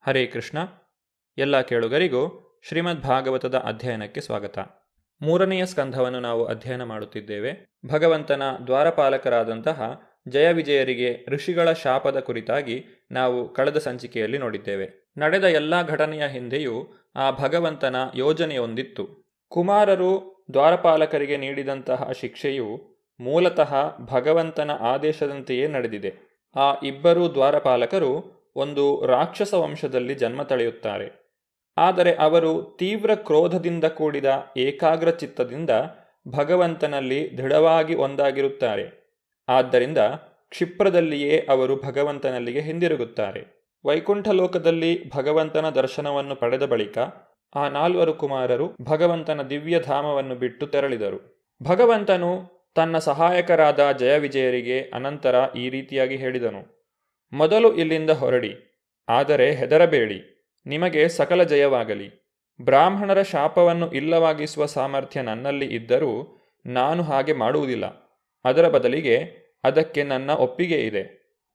ಹರೇ ಕೃಷ್ಣ. ಎಲ್ಲ ಕೇಳುಗರಿಗೂ ಶ್ರೀಮದ್ ಭಾಗವತದ ಅಧ್ಯಯನಕ್ಕೆ ಸ್ವಾಗತ. 3ನೆಯ ಸ್ಕಂಧವನ್ನು ನಾವು ಅಧ್ಯಯನ ಮಾಡುತ್ತಿದ್ದೇವೆ. ಭಗವಂತನ ದ್ವಾರಪಾಲಕರಾದಂತಹ ಜಯವಿಜಯರಿಗೆ ಋಷಿಗಳ ಶಾಪದ ಕುರಿತಾಗಿ ನಾವು ಕಳೆದ ಸಂಚಿಕೆಯಲ್ಲಿ ನೋಡಿದ್ದೇವೆ. ನಡೆದ ಎಲ್ಲ ಘಟನೆಯ ಹಿಂದೆಯೂ ಆ ಭಗವಂತನ ಯೋಜನೆಯೊಂದಿತ್ತು. ಕುಮಾರರು ದ್ವಾರಪಾಲಕರಿಗೆ ನೀಡಿದಂತಹ ಶಿಕ್ಷೆಯು ಮೂಲತಃ ಭಗವಂತನ ಆದೇಶದಂತೆಯೇ ನಡೆದಿದೆ. ಆ ಇಬ್ಬರೂ ದ್ವಾರಪಾಲಕರು ಒಂದು ರಾಕ್ಷಸ ವಂಶದಲ್ಲಿ ಜನ್ಮ ತಳೆಯುತ್ತಾರೆ. ಆದರೆ ಅವರು ತೀವ್ರ ಕ್ರೋಧದಿಂದ ಕೂಡಿದ ಏಕಾಗ್ರ ಚಿತ್ತದಿಂದ ಭಗವಂತನಲ್ಲಿ ದೃಢವಾಗಿ ಒಂದಾಗಿರುತ್ತಾರೆ. ಆದ್ದರಿಂದ ಕ್ಷಿಪ್ರದಲ್ಲಿಯೇ ಅವರು ಭಗವಂತನಲ್ಲಿಗೆ ಹಿಂದಿರುಗುತ್ತಾರೆ. ವೈಕುಂಠ ಲೋಕದಲ್ಲಿ ಭಗವಂತನ ದರ್ಶನವನ್ನು ಪಡೆದ ಬಳಿಕ ಆ 4 ಕುಮಾರರು ಭಗವಂತನ ದಿವ್ಯಧಾಮವನ್ನು ಬಿಟ್ಟು ತೆರಳಿದರು. ಭಗವಂತನು ತನ್ನ ಸಹಾಯಕರಾದ ಜಯವಿಜಯರಿಗೆ ಅನಂತರ ಈ ರೀತಿಯಾಗಿ ಹೇಳಿದನು: ಮೊದಲು ಇಲ್ಲಿಂದ ಹೊರಡಿ, ಆದರೆ ಹೆದರಬೇಡಿ, ನಿಮಗೆ ಸಕಲ ಜಯವಾಗಲಿ. ಬ್ರಾಹ್ಮಣರ ಶಾಪವನ್ನು ಇಲ್ಲವಾಗಿಸುವ ಸಾಮರ್ಥ್ಯ ನನ್ನಲ್ಲಿ ಇದ್ದರೂ ನಾನು ಹಾಗೆ ಮಾಡುವುದಿಲ್ಲ. ಅದರ ಬದಲಿಗೆ ಅದಕ್ಕೆ ನನ್ನ ಒಪ್ಪಿಗೆ ಇದೆ.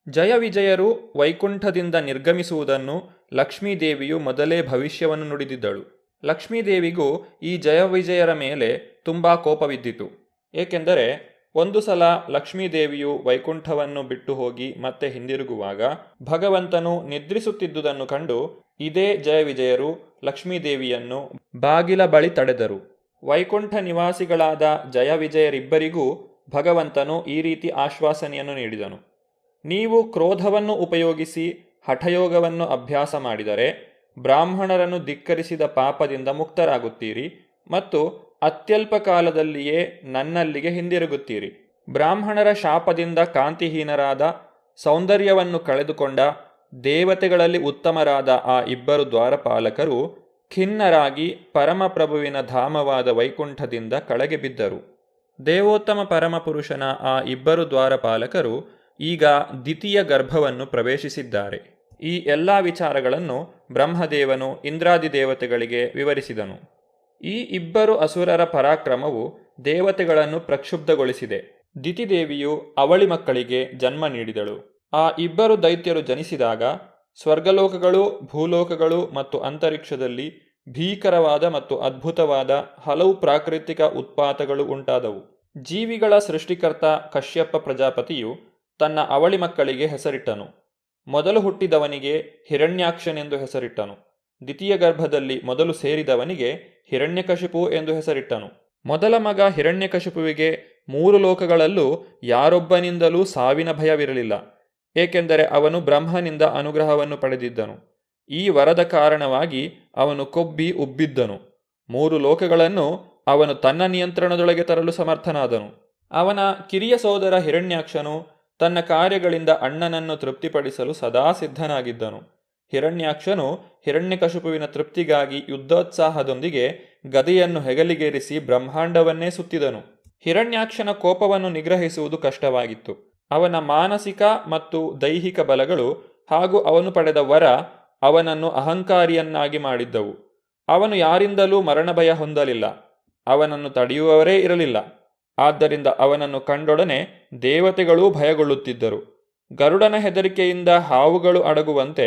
ಜಯವಿಜಯರು ವೈಕುಂಠದಿಂದ ನಿರ್ಗಮಿಸುವುದನ್ನು ಲಕ್ಷ್ಮೀದೇವಿಯು ಮೊದಲೇ ಭವಿಷ್ಯವನ್ನು ನುಡಿದಿದ್ದಳು. ಲಕ್ಷ್ಮೀದೇವಿಗೂ ಈ ಜಯವಿಜಯರ ಮೇಲೆ ತುಂಬ ಕೋಪವಿದ್ದಿತು. ಏಕೆಂದರೆ ಒಂದು ಸಲ ಲಕ್ಷ್ಮೀದೇವಿಯು ವೈಕುಂಠವನ್ನು ಬಿಟ್ಟು ಹೋಗಿ ಮತ್ತೆ ಹಿಂದಿರುಗುವಾಗ ಭಗವಂತನು ನಿದ್ರಿಸುತ್ತಿದ್ದುದನ್ನು ಕಂಡು ಇದೇ ಜಯವಿಜಯರು ಲಕ್ಷ್ಮೀದೇವಿಯನ್ನು ಬಾಗಿಲ ಬಳಿ ತಡೆದರು. ವೈಕುಂಠ ನಿವಾಸಿಗಳಾದ ಜಯವಿಜಯರಿಬ್ಬರಿಗೂ ಭಗವಂತನು ಈ ರೀತಿ ಆಶ್ವಾಸನೆಯನ್ನು ನೀಡಿದನು: ನೀವು ಕ್ರೋಧವನ್ನು ಉಪಯೋಗಿಸಿ ಹಠಯೋಗವನ್ನು ಅಭ್ಯಾಸ ಮಾಡಿದರೆ ಬ್ರಾಹ್ಮಣರನ್ನು ಧಿಕ್ಕರಿಸಿದ ಪಾಪದಿಂದ ಮುಕ್ತರಾಗುತ್ತೀರಿ ಮತ್ತು ಅತ್ಯಲ್ಪ ಕಾಲದಲ್ಲಿಯೇ ನನ್ನಲ್ಲಿಗೆ ಹಿಂದಿರುಗುತ್ತೀರಿ. ಬ್ರಾಹ್ಮಣರ ಶಾಪದಿಂದ ಕಾಂತಿಹೀನರಾದ, ಸೌಂದರ್ಯವನ್ನು ಕಳೆದುಕೊಂಡ, ದೇವತೆಗಳಲ್ಲಿ ಉತ್ತಮರಾದ ಆ ಇಬ್ಬರು ದ್ವಾರಪಾಲಕರು ಖಿನ್ನರಾಗಿ ಪರಮಪ್ರಭುವಿನ ಧಾಮವಾದ ವೈಕುಂಠದಿಂದ ಕೆಳಗೆ ಬಿದ್ದರು. ದೇವೋತ್ತಮ ಪರಮಪುರುಷನ ಆ ಇಬ್ಬರು ದ್ವಾರಪಾಲಕರು ಈಗ ದ್ವಿತೀಯ ಗರ್ಭವನ್ನು ಪ್ರವೇಶಿಸಿದ್ದಾರೆ. ಈ ಎಲ್ಲ ವಿಚಾರಗಳನ್ನು ಬ್ರಹ್ಮದೇವನು ಇಂದ್ರಾದಿ ದೇವತೆಗಳಿಗೆ ವಿವರಿಸಿದನು. ಈ ಇಬ್ಬರು ಅಸುರರ ಪರಾಕ್ರಮವು ದೇವತೆಗಳನ್ನು ಪ್ರಕ್ಷುಬ್ಧಗೊಳಿಸಿದೆ. ದಿತಿದೇವಿಯು ಅವಳಿ ಮಕ್ಕಳಿಗೆ ಜನ್ಮ ನೀಡಿದಳು. ಆ ಇಬ್ಬರು ದೈತ್ಯರು ಜನಿಸಿದಾಗ ಸ್ವರ್ಗಲೋಕಗಳು, ಭೂಲೋಕಗಳು ಮತ್ತು ಅಂತರಿಕ್ಷದಲ್ಲಿ ಭೀಕರವಾದ ಮತ್ತು ಅದ್ಭುತವಾದ ಹಲವು ಪ್ರಾಕೃತಿಕ ಉತ್ಪಾತಗಳು ಉಂಟಾದವು. ಜೀವಿಗಳ ಸೃಷ್ಟಿಕರ್ತ ಕಶ್ಯಪ ಪ್ರಜಾಪತಿಯು ತನ್ನ ಅವಳಿ ಮಕ್ಕಳಿಗೆ ಹೆಸರಿಟ್ಟನು. ಮೊದಲು ಹುಟ್ಟಿದವನಿಗೆ ಹಿರಣ್ಯಾಕ್ಷನೆಂದು ಹೆಸರಿಟ್ಟನು. ದ್ವಿತೀಯ ಗರ್ಭದಲ್ಲಿ ಮೊದಲು ಸೇರಿದವನಿಗೆ ಹಿರಣ್ಯಕಶಿಪು ಎಂದು ಹೆಸರಿಟ್ಟನು. ಮೊದಲ ಮಗ ಹಿರಣ್ಯಕಶಿಪುವಿಗೆ 3 ಲೋಕಗಳಲ್ಲೂ ಯಾರೊಬ್ಬನಿಂದಲೂ ಸಾವಿನ ಭಯವಿರಲಿಲ್ಲ. ಏಕೆಂದರೆ ಅವನು ಬ್ರಹ್ಮನಿಂದ ಅನುಗ್ರಹವನ್ನು ಪಡೆದಿದ್ದನು. ಈ ವರದ ಕಾರಣವಾಗಿ ಅವನು ಕೊಬ್ಬಿ ಉಬ್ಬಿದ್ದನು. 3 ಲೋಕಗಳನ್ನು ಅವನು ತನ್ನ ನಿಯಂತ್ರಣದೊಳಗೆ ತರಲು ಸಮರ್ಥನಾದನು. ಅವನ ಕಿರಿಯ ಸೋದರ ಹಿರಣ್ಯಾಕ್ಷನು ತನ್ನ ಕಾರ್ಯಗಳಿಂದ ಅಣ್ಣನನ್ನು ತೃಪ್ತಿಪಡಿಸಲು ಸದಾ ಸಿದ್ಧನಾಗಿದ್ದನು. ಹಿರಣ್ಯಾಕ್ಷನು ಹಿರಣ್ಯಕಶಿಪುವಿನ ತೃಪ್ತಿಗಾಗಿ ಯುದ್ಧೋತ್ಸಾಹದೊಂದಿಗೆ ಗದೆಯನ್ನು ಹೆಗಲಿಗೇರಿಸಿ ಬ್ರಹ್ಮಾಂಡವನ್ನೇ ಸುತ್ತಿದನು. ಹಿರಣ್ಯಾಕ್ಷನ ಕೋಪವನ್ನು ನಿಗ್ರಹಿಸುವುದು ಕಷ್ಟವಾಗಿತ್ತು. ಅವನ ಮಾನಸಿಕ ಮತ್ತು ದೈಹಿಕ ಬಲಗಳು ಹಾಗೂ ಅವನು ಪಡೆದ ವರ ಅವನನ್ನು ಅಹಂಕಾರಿಯನ್ನಾಗಿ ಮಾಡಿದ್ದವು. ಅವನು ಯಾರಿಂದಲೂ ಮರಣ ಭಯ ಹೊಂದಲಿಲ್ಲ. ಅವನನ್ನು ತಡೆಯುವವರೇ ಇರಲಿಲ್ಲ. ಆದ್ದರಿಂದ ಅವನನ್ನು ಕಂಡೊಡನೆ ದೇವತೆಗಳೂ ಭಯಗೊಳ್ಳುತ್ತಿದ್ದರು. ಗರುಡನ ಹೆದರಿಕೆಯಿಂದ ಹಾವುಗಳು ಅಡಗುವಂತೆ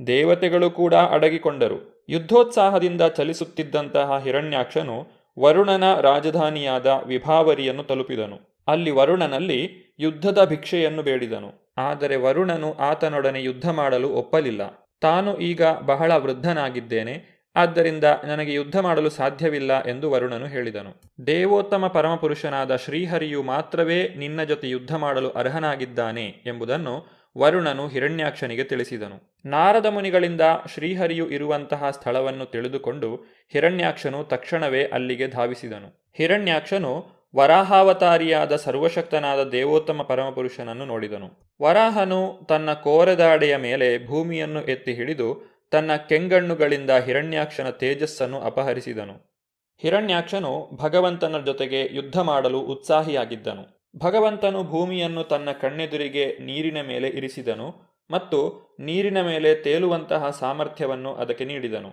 ದೇವತೆಗಳು ಕೂಡ ಅಡಗಿಕೊಂಡರು. ಯುದ್ಧೋತ್ಸಾಹದಿಂದ ಚಲಿಸುತ್ತಿದ್ದಂತಹ ಹಿರಣ್ಯಾಕ್ಷನು ವರುಣನ ರಾಜಧಾನಿಯಾದ ವಿಭಾವರಿಯನ್ನು ತಲುಪಿದನು. ಅಲ್ಲಿ ವರುಣನಲ್ಲಿ ಯುದ್ಧದ ಭಿಕ್ಷೆಯನ್ನು ಬೇಡಿದನು. ಆದರೆ ವರುಣನು ಆತನೊಡನೆ ಯುದ್ಧ ಮಾಡಲು ಒಪ್ಪಲಿಲ್ಲ. ತಾನು ಈಗ ಬಹಳ ವೃದ್ಧನಾಗಿದ್ದೇನೆ, ಆದ್ದರಿಂದ ನನಗೆ ಯುದ್ಧ ಮಾಡಲು ಸಾಧ್ಯವಿಲ್ಲ ಎಂದು ವರುಣನು ಹೇಳಿದನು. ದೇವೋತ್ತಮ ಪರಮಪುರುಷನಾದ ಶ್ರೀಹರಿಯು ಮಾತ್ರವೇ ನಿನ್ನ ಜೊತೆ ಯುದ್ಧ ಮಾಡಲು ಅರ್ಹನಾಗಿದ್ದಾನೆ ಎಂಬುದನ್ನು ವರುಣನು ಹಿರಣ್ಯಾಕ್ಷನಿಗೆ ತಿಳಿಸಿದನು. ನಾರದ ಮುನಿಗಳಿಂದ ಶ್ರೀಹರಿಯು ಇರುವಂತಹ ಸ್ಥಳವನ್ನು ತಿಳಿದುಕೊಂಡು ಹಿರಣ್ಯಾಕ್ಷನು ತಕ್ಷಣವೇ ಅಲ್ಲಿಗೆ ಧಾವಿಸಿದನು. ಹಿರಣ್ಯಾಕ್ಷನು ವರಾಹಾವತಾರಿಯಾದ ಸರ್ವಶಕ್ತನಾದ ದೇವೋತ್ತಮ ಪರಮಪುರುಷನನ್ನು ನೋಡಿದನು. ವರಾಹನು ತನ್ನ ಕೋರೆದಾಡೆಯ ಮೇಲೆ ಭೂಮಿಯನ್ನು ಎತ್ತಿ ಹಿಡಿದು ತನ್ನ ಕೆಂಗಣ್ಣುಗಳಿಂದ ಹಿರಣ್ಯಾಕ್ಷನ ತೇಜಸ್ಸನ್ನು ಅಪಹರಿಸಿದನು. ಹಿರಣ್ಯಾಕ್ಷನು ಭಗವಂತನ ಜೊತೆಗೆ ಯುದ್ಧ ಮಾಡಲು ಉತ್ಸಾಹಿಯಾಗಿದ್ದನು. ಭಗವಂತನು ಭೂಮಿಯನ್ನು ತನ್ನ ಕಣ್ಣೆದುರಿಗೆ ನೀರಿನ ಮೇಲೆ ಇರಿಸಿದನು ಮತ್ತು ನೀರಿನ ಮೇಲೆ ತೇಲುವಂತಹ ಸಾಮರ್ಥ್ಯವನ್ನು ಅದಕ್ಕೆ ನೀಡಿದನು.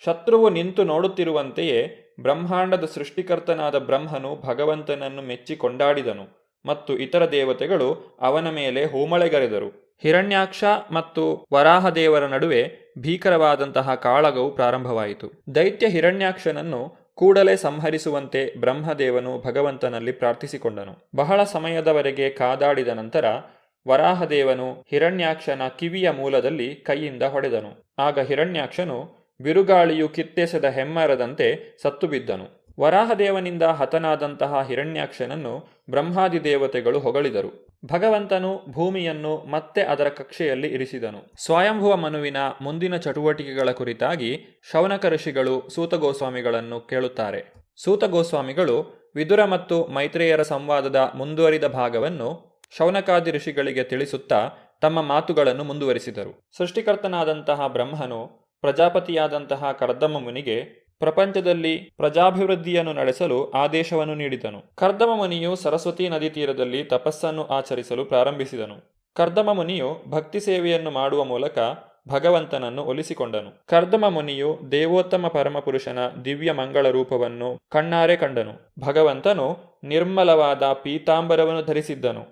ಶತ್ರುವು ನಿಂತು ನೋಡುತ್ತಿರುವಂತೆಯೇ ಬ್ರಹ್ಮಾಂಡದ ಸೃಷ್ಟಿಕರ್ತನಾದ ಬ್ರಹ್ಮನು ಭಗವಂತನನ್ನು ಮೆಚ್ಚಿ ಕೊಂಡಾಡಿದನು ಮತ್ತು ಇತರ ದೇವತೆಗಳು ಅವನ ಮೇಲೆ ಹೋಮಳೆಗರೆದರು. ಹಿರಣ್ಯಾಕ್ಷ ಮತ್ತು ವರಾಹದೇವರ ನಡುವೆ ಭೀಕರವಾದಂತಹ ಕಾಳಗವು ಪ್ರಾರಂಭವಾಯಿತು. ದೈತ್ಯ ಹಿರಣ್ಯಾಕ್ಷನನ್ನು ಕೂಡಲೇ ಸಂಹರಿಸುವಂತೆ ಬ್ರಹ್ಮದೇವನು ಭಗವಂತನಲ್ಲಿ ಪ್ರಾರ್ಥಿಸಿಕೊಂಡನು. ಬಹಳ ಸಮಯದವರೆಗೆ ಕಾದಾಡಿದ ನಂತರ ವರಾಹದೇವನು ಹಿರಣ್ಯಾಕ್ಷನ ಕಿವಿಯ ಮೂಲದಲ್ಲಿ ಕೈಯಿಂದ ಹೊಡೆದನು. ಆಗ ಹಿರಣ್ಯಾಕ್ಷನು ಬಿರುಗಾಳಿಯು ಕಿತ್ತೆಸೆದ ಹೆಮ್ಮರದಂತೆ ಸತ್ತು ಬಿದ್ದನು. ವರಾಹದೇವನಿಂದ ಹತನಾದಂತಹ ಹಿರಣ್ಯಾಕ್ಷನನ್ನು ಬ್ರಹ್ಮಾದಿ ದೇವತೆಗಳು ಹೊಗಳಿದರು. ಭಗವಂತನು ಭೂಮಿಯನ್ನು ಮತ್ತೆ ಅದರ ಕಕ್ಷೆಯಲ್ಲಿ ಇರಿಸಿದನು. ಸ್ವಯಂಭುವ ಮನುವಿನ ಮುಂದಿನ ಚಟುವಟಿಕೆಗಳ ಕುರಿತಾಗಿ ಶೌನಕ ಋಷಿಗಳು ಸೂತಗೋಸ್ವಾಮಿಗಳನ್ನು ಕೇಳುತ್ತಾರೆ. ಸೂತಗೋಸ್ವಾಮಿಗಳು ವಿದುರ ಮತ್ತು ಮೈತ್ರೇಯರ ಸಂವಾದದ ಮುಂದುವರಿದ ಭಾಗವನ್ನು ಶೌನಕಾದಿ ಋಷಿಗಳಿಗೆ ತಿಳಿಸುತ್ತಾ ತಮ್ಮ ಮಾತುಗಳನ್ನು ಮುಂದುವರಿಸಿದರು. ಸೃಷ್ಟಿಕರ್ತನಾದಂತಹ ಬ್ರಹ್ಮನು ಪ್ರಜಾಪತಿಯಾದಂತಹ ಕರ್ದಮ ಮುನಿಗೆ ಪ್ರಪಂಚದಲ್ಲಿ ಪ್ರಜಾಭಿವೃದ್ಧಿಯನ್ನು ನಡೆಸಲು ಆದೇಶವನ್ನು ನೀಡಿದನು. ಕರ್ದಮ ಮುನಿಯು ಸರಸ್ವತಿ ನದಿ ತೀರದಲ್ಲಿ ತಪಸ್ಸನ್ನು ಆಚರಿಸಲು ಪ್ರಾರಂಭಿಸಿದನು. ಕರ್ದಮ ಮುನಿಯು ಭಕ್ತಿ ಸೇವೆಯನ್ನು ಮಾಡುವ ಮೂಲಕ ಭಗವಂತನನ್ನು ಒಲಿಸಿಕೊಂಡನು. ಕರ್ದಮ ಮುನಿಯು ದೇವೋತ್ತಮ ಪರಮಪುರುಷನ ದಿವ್ಯ ಮಂಗಳ ರೂಪವನ್ನು ಕಣ್ಣಾರೆ ಕಂಡನು. ಭಗವಂತನು ನಿರ್ಮಲವಾದ ಪೀತಾಂಬರವನ್ನು ಧರಿಸಿದ್ದನು.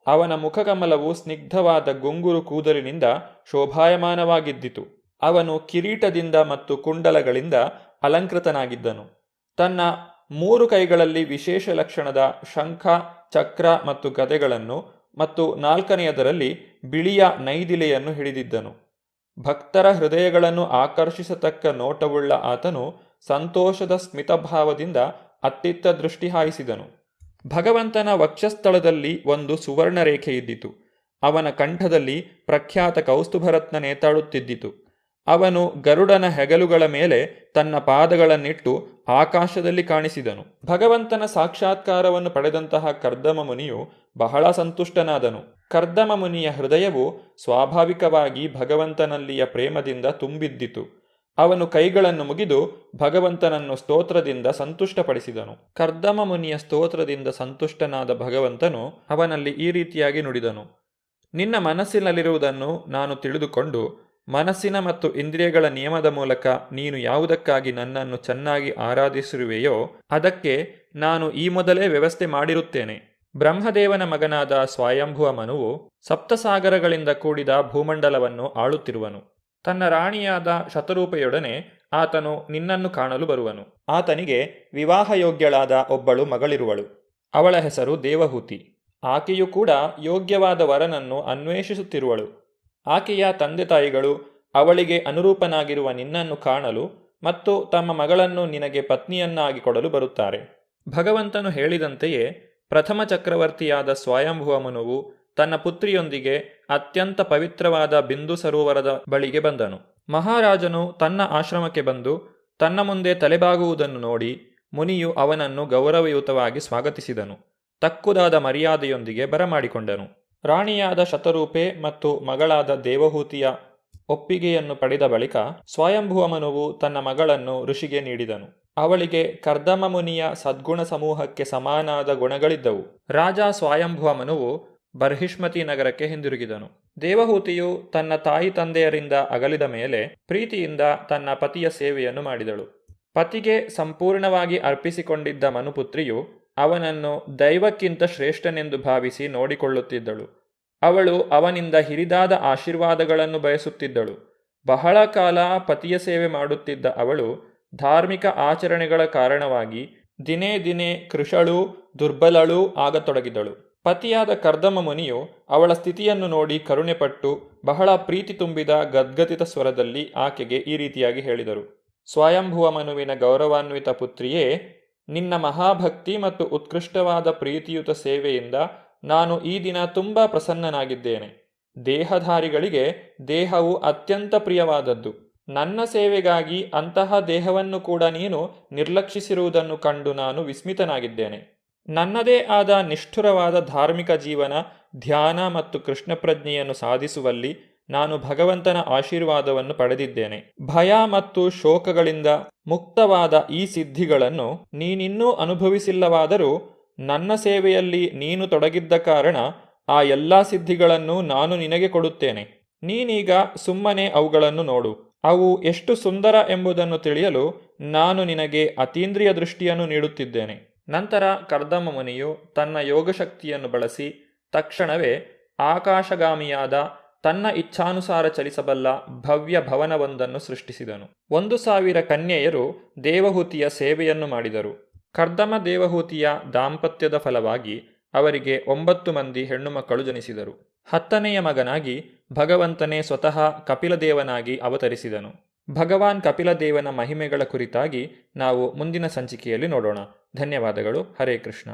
ಅವನ ಮುಖಕಮಲವು ಸ್ನಿಗ್ಧವಾದ ಗುಂಗುರು ಕೂದಲಿನಿಂದ ಶೋಭಾಯಮಾನವಾಗಿದ್ದಿತು. ಅವನು ಕಿರೀಟದಿಂದ ಮತ್ತು ಕುಂಡಲಗಳಿಂದ ಅಲಂಕೃತನಾಗಿದ್ದನು. ತನ್ನ 3 ಕೈಗಳಲ್ಲಿ ವಿಶೇಷ ಲಕ್ಷಣದ ಶಂಖ, ಚಕ್ರ ಮತ್ತು ಗದೆಗಳನ್ನು ಮತ್ತು 4ನೆಯದರಲ್ಲಿ ಬಿಳಿಯ ನೈದಿಲೆಯನ್ನು ಹಿಡಿದಿದ್ದನು. ಭಕ್ತರ ಹೃದಯಗಳನ್ನು ಆಕರ್ಷಿಸತಕ್ಕ ನೋಟವುಳ್ಳ ಆತನು ಸಂತೋಷದ ಸ್ಮಿತಭಾವದಿಂದ ಅತ್ತಿತ್ತ ದೃಷ್ಟಿ ಹಾಯಿಸಿದನು. ಭಗವಂತನ ವಕ್ಷಸ್ಥಳದಲ್ಲಿ ಒಂದು ಸುವರ್ಣ ರೇಖೆ ಇದ್ದಿತು. ಅವನ ಕಂಠದಲ್ಲಿ ಪ್ರಖ್ಯಾತ ಕೌಸ್ತುಭರತ್ನ ನೇತಾಡುತ್ತಿದ್ದಿತು. ಅವನು ಗರುಡನ ಹೆಗಲುಗಳ ಮೇಲೆ ತನ್ನ ಪಾದಗಳನ್ನಿಟ್ಟು ಆಕಾಶದಲ್ಲಿ ಕಾಣಿಸಿದನು. ಭಗವಂತನ ಸಾಕ್ಷಾತ್ಕಾರವನ್ನು ಪಡೆದಂತಹ ಕರ್ದಮ ಮುನಿಯು ಬಹಳ ಸಂತುಷ್ಟನಾದನು. ಕರ್ದಮ ಮುನಿಯ ಹೃದಯವು ಸ್ವಾಭಾವಿಕವಾಗಿ ಭಗವಂತನಲ್ಲಿಯ ಪ್ರೇಮದಿಂದ ತುಂಬಿದ್ದಿತು. ಅವನು ಕೈಗಳನ್ನು ಮುಗಿದು ಭಗವಂತನನ್ನು ಸ್ತೋತ್ರದಿಂದ ಸಂತುಷ್ಟಪಡಿಸಿದನು. ಕರ್ದಮ ಮುನಿಯ ಸ್ತೋತ್ರದಿಂದ ಸಂತುಷ್ಟನಾದ ಭಗವಂತನು ಅವನಲ್ಲಿ ಈ ರೀತಿಯಾಗಿ ನುಡಿದನು: ನಿನ್ನ ಮನಸ್ಸಿನಲ್ಲಿರುವುದನ್ನು ನಾನು ತಿಳಿದುಕೊಂಡು ಮನಸ್ಸಿನ ಮತ್ತು ಇಂದ್ರಿಯಗಳ ನಿಯಮದ ಮೂಲಕ ನೀನು ಯಾವುದಕ್ಕಾಗಿ ನನ್ನನ್ನು ಚೆನ್ನಾಗಿ ಆರಾಧಿಸಿರುವೆಯೋ ಅದಕ್ಕೆ ನಾನು ಈ ಮೊದಲೇ ವ್ಯವಸ್ಥೆ ಮಾಡಿರುತ್ತೇನೆ. ಬ್ರಹ್ಮದೇವನ ಮಗನಾದ ಸ್ವಯಂಭುವ ಮನುವು ಸಪ್ತಸಾಗರಗಳಿಂದ ಕೂಡಿದ ಭೂಮಂಡಲವನ್ನು ಆಳುತ್ತಿರುವನು. ತನ್ನ ರಾಣಿಯಾದ ಶತರೂಪೆಯೊಡನೆ ಆತನು ನಿನ್ನನ್ನು ಕಾಣಲು ಬರುವನು. ಆತನಿಗೆ ವಿವಾಹಯೋಗ್ಯಳಾದ ಒಬ್ಬಳು ಮಗಳಿರುವಳು. ಅವಳ ಹೆಸರು ದೇವಹೂತಿ. ಆಕೆಯು ಕೂಡ ಯೋಗ್ಯವಾದ ವರನನ್ನು ಅನ್ವೇಷಿಸುತ್ತಿರುವಳು. ಆಕೆಯ ತಂದೆ ತಾಯಿಗಳು ಅವಳಿಗೆ ಅನುರೂಪನಾಗಿರುವ ನಿನ್ನನ್ನು ಕಾಣಲು ಮತ್ತು ತಮ್ಮ ಮಗಳನ್ನು ನಿನಗೆ ಪತ್ನಿಯನ್ನಾಗಿ ಕೊಡಲು ಬರುತ್ತಾರೆ. ಭಗವಂತನು ಹೇಳಿದಂತೆಯೇ ಪ್ರಥಮ ಚಕ್ರವರ್ತಿಯಾದ ಸ್ವಯಂಭುವ ಮನುವು ತನ್ನ ಪುತ್ರಿಯೊಂದಿಗೆ ಅತ್ಯಂತ ಪವಿತ್ರವಾದ ಬಿಂದು ಸರೋವರದ ಬಳಿಗೆ ಬಂದನು. ಮಹಾರಾಜನು ತನ್ನ ಆಶ್ರಮಕ್ಕೆ ಬಂದು ತನ್ನ ಮುಂದೆ ತಲೆಬಾಗುವುದನ್ನು ನೋಡಿ ಮುನಿಯು ಅವನನ್ನು ಗೌರವಯುತವಾಗಿ ಸ್ವಾಗತಿಸಿದನು. ತಕ್ಕುದಾದ ಮರ್ಯಾದೆಯೊಂದಿಗೆ ಬರಮಾಡಿಕೊಂಡನು. ರಾಣಿಯಾದ ಶತರೂಪೆ ಮತ್ತು ಮಗಳಾದ ದೇವಹೂತಿಯ ಒಪ್ಪಿಗೆಯನ್ನು ಪಡೆದ ಬಳಿಕ ಸ್ವಯಂಭುವ ಮನುವು ತನ್ನ ಮಗಳನ್ನು ಋಷಿಗೆ ನೀಡಿದನು. ಅವಳಿಗೆ ಕರ್ದಮ ಮುನಿಯ ಸದ್ಗುಣ ಸಮೂಹಕ್ಕೆ ಸಮಾನಾದ ಗುಣಗಳಿದ್ದವು. ರಾಜ ಸ್ವಯಂಭುವ ಮನುವು ಬರ್ಹಿಷ್ಮತಿ ನಗರಕ್ಕೆ ಹಿಂದಿರುಗಿದನು. ದೇವಹೂತಿಯು ತನ್ನ ತಾಯಿ ತಂದೆಯರಿಂದ ಅಗಲಿದ ಮೇಲೆ ಪ್ರೀತಿಯಿಂದ ತನ್ನ ಪತಿಯ ಸೇವೆಯನ್ನು ಮಾಡಿದಳು. ಪತಿಗೆ ಸಂಪೂರ್ಣವಾಗಿ ಅರ್ಪಿಸಿಕೊಂಡಿದ್ದ ಮನುಪುತ್ರಿಯು ಅವನನ್ನು ದೈವಕ್ಕಿಂತ ಶ್ರೇಷ್ಠನೆಂದು ಭಾವಿಸಿ ನೋಡಿಕೊಳ್ಳುತ್ತಿದ್ದಳು. ಅವಳು ಅವನಿಂದ ಹಿರಿದಾದ ಆಶೀರ್ವಾದಗಳನ್ನು ಬಯಸುತ್ತಿದ್ದಳು. ಬಹಳ ಕಾಲ ಪತಿಯ ಸೇವೆ ಮಾಡುತ್ತಿದ್ದ ಅವಳು ಧಾರ್ಮಿಕ ಆಚರಣೆಗಳ ಕಾರಣವಾಗಿ ದಿನೇ ದಿನೇ ಕೃಶಳೂ ದುರ್ಬಲಳೂ ಆಗತೊಡಗಿದಳು. ಪತಿಯಾದ ಕರ್ದಮ ಮುನಿಯು ಅವಳ ಸ್ಥಿತಿಯನ್ನು ನೋಡಿ ಕರುಣೆಪಟ್ಟು ಬಹಳ ಪ್ರೀತಿ ತುಂಬಿದ ಗದ್ಗದಿತ ಸ್ವರದಲ್ಲಿ ಆಕೆಗೆ ಈ ರೀತಿಯಾಗಿ ಹೇಳಿದರು: ಸ್ವಯಂಭುವ ಮನುವಿನ ಗೌರವಾನ್ವಿತ ಪುತ್ರಿಯೇ, ನಿನ್ನ ಮಹಾಭಕ್ತಿ ಮತ್ತು ಉತ್ಕೃಷ್ಟವಾದ ಪ್ರೀತಿಯುತ ಸೇವೆಯಿಂದ ನಾನು ಈ ದಿನ ತುಂಬ ಪ್ರಸನ್ನನಾಗಿದ್ದೇನೆ. ದೇಹಧಾರಿಗಳಿಗೆ ದೇಹವು ಅತ್ಯಂತ ಪ್ರಿಯವಾದದ್ದು. ನನ್ನ ಸೇವೆಗಾಗಿ ಅಂತಹ ದೇಹವನ್ನು ಕೂಡ ನೀನು ನಿರ್ಲಕ್ಷಿಸಿರುವುದನ್ನು ಕಂಡು ನಾನು ವಿಸ್ಮಿತನಾಗಿದ್ದೇನೆ. ನನ್ನದೇ ಆದ ನಿಷ್ಠುರವಾದ ಧಾರ್ಮಿಕ ಜೀವನ, ಧ್ಯಾನ ಮತ್ತು ಕೃಷ್ಣ ಪ್ರಜ್ಞೆಯನ್ನು ಸಾಧಿಸುವಲ್ಲಿ ನಾನು ಭಗವಂತನ ಆಶೀರ್ವಾದವನ್ನು ಪಡೆದಿದ್ದೇನೆ. ಭಯ ಮತ್ತು ಶೋಕಗಳಿಂದ ಮುಕ್ತವಾದ ಈ ಸಿದ್ಧಿಗಳನ್ನು ನೀನಿನ್ನೂ ಅನುಭವಿಸಿಲ್ಲವಾದರೂ ನನ್ನ ಸೇವೆಯಲ್ಲಿ ನೀನು ತೊಡಗಿದ್ದ ಕಾರಣ ಆ ಎಲ್ಲ ಸಿದ್ಧಿಗಳನ್ನು ನಾನು ನಿನಗೆ ಕೊಡುತ್ತೇನೆ. ನೀನೀಗ ಸುಮ್ಮನೆ ಅವುಗಳನ್ನು ನೋಡು. ಅವು ಎಷ್ಟು ಸುಂದರ ಎಂಬುದನ್ನು ತಿಳಿಯಲು ನಾನು ನಿನಗೆ ಅತೀಂದ್ರಿಯ ದೃಷ್ಟಿಯನ್ನು ನೀಡುತ್ತಿದ್ದೇನೆ. ನಂತರ ಕರ್ದಮ ಮುನಿಯು ತನ್ನ ಯೋಗಶಕ್ತಿಯನ್ನು ಬಳಸಿ ತಕ್ಷಣವೇ ಆಕಾಶಗಾಮಿಯಾದ ತನ್ನ ಇಚ್ಛಾನುಸಾರ ಚಲಿಸಬಲ್ಲ ಭವ್ಯ ಭವನವೊಂದನ್ನು ಸೃಷ್ಟಿಸಿದನು. 1,000 ಕನ್ಯೆಯರು ದೇವಹೂತಿಯ ಸೇವೆಯನ್ನು ಮಾಡಿದರು. ಕರ್ದಮ ದೇವಹೂತಿಯ ದಾಂಪತ್ಯದ ಫಲವಾಗಿ ಅವರಿಗೆ 9 ಮಂದಿ ಹೆಣ್ಣುಮಕ್ಕಳು ಜನಿಸಿದರು. 10ನೆಯ ಮಗನಾಗಿ ಭಗವಂತನೇ ಸ್ವತಃ ಕಪಿಲದೇವನಾಗಿ ಅವತರಿಸಿದನು. ಭಗವಾನ್ ಕಪಿಲದೇವನ ಮಹಿಮೆಗಳ ಕುರಿತಾಗಿ ನಾವು ಮುಂದಿನ ಸಂಚಿಕೆಯಲ್ಲಿ ನೋಡೋಣ. ಧನ್ಯವಾದಗಳು. ಹರೇ ಕೃಷ್ಣ.